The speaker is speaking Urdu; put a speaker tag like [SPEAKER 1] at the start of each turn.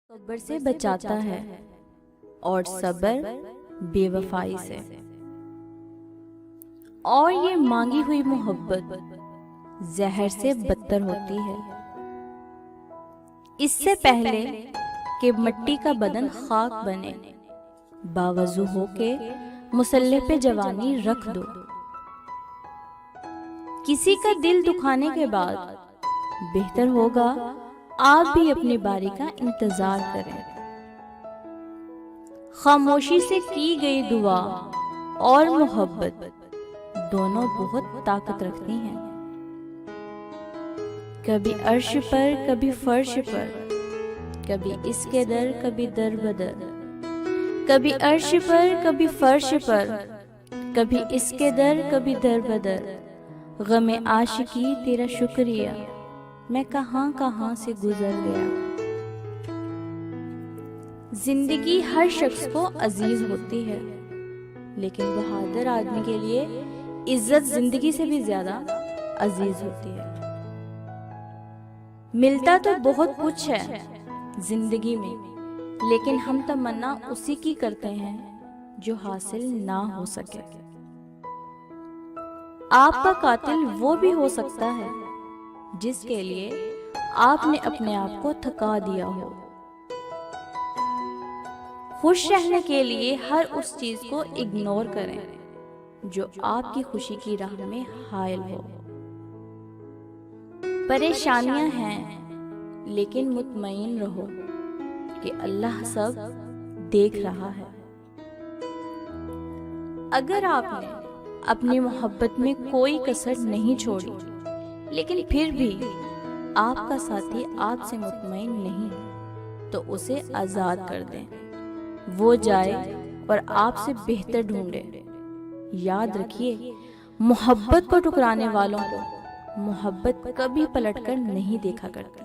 [SPEAKER 1] صبر سے بچاتا ہے اور صبر بے وفائی سے، اور یہ مانگی ہوئی محبت زہر سے بدتر ہوتی ہے۔ اس سے پہلے کہ مٹی کا بدن خاک بنے، باوضو ہو کے مصلح پہ جوانی رکھ دو۔ کسی کا دل دکھانے کے بعد بہتر ہوگا آپ بھی اپنی باری کا انتظار کریں۔ خاموشی سے کی گئی دعا اور محبت دونوں بہت طاقت رکھتی ہیں۔ کبھی عرش پر کبھی فرش پر، کبھی اس کے در کبھی در بدر، کبھی عرش پر کبھی فرش پر، کبھی اس کے در کبھی در بدر۔ غم عاشقی تیرا شکریہ، میں کہاں کہاں سے گزر گیا۔ زندگی ہر شخص کو عزیز ہوتی ہے، لیکن بہادر آدمی کے لیے عزت زندگی سے بھی زیادہ عزیز ہوتی ہے۔ ملتا تو بہت کچھ ہے زندگی میں، لیکن ہم تمنا اسی کی کرتے ہیں جو حاصل نہ ہو سکے۔ آپ کا قاتل وہ بھی ہو سکتا ہے جس کے لیے آپ نے اپنے آپ کو تھکا دیا ہو۔ خوش رہنے کے لیے ہر اس چیز کو اگنور کریں جو آپ کی خوشی کی راہ میں حائل ہو۔ پریشانیاں ہیں، لیکن مطمئن رہو کہ اللہ سب دیکھ رہا ہے۔ اگر آپ نے اپنی محبت میں کوئی کسر نہیں چھوڑی، لیکن پھر بھی آپ کا ساتھی آپ سے مطمئن نہیں، تو اسے آزاد کر دیں۔ وہ جائے اور آپ سے بہتر ڈھونڈے۔ یاد رکھیے، محبت کو ٹکرانے والوں کو محبت کبھی پلٹ کر نہیں دیکھا کرتی۔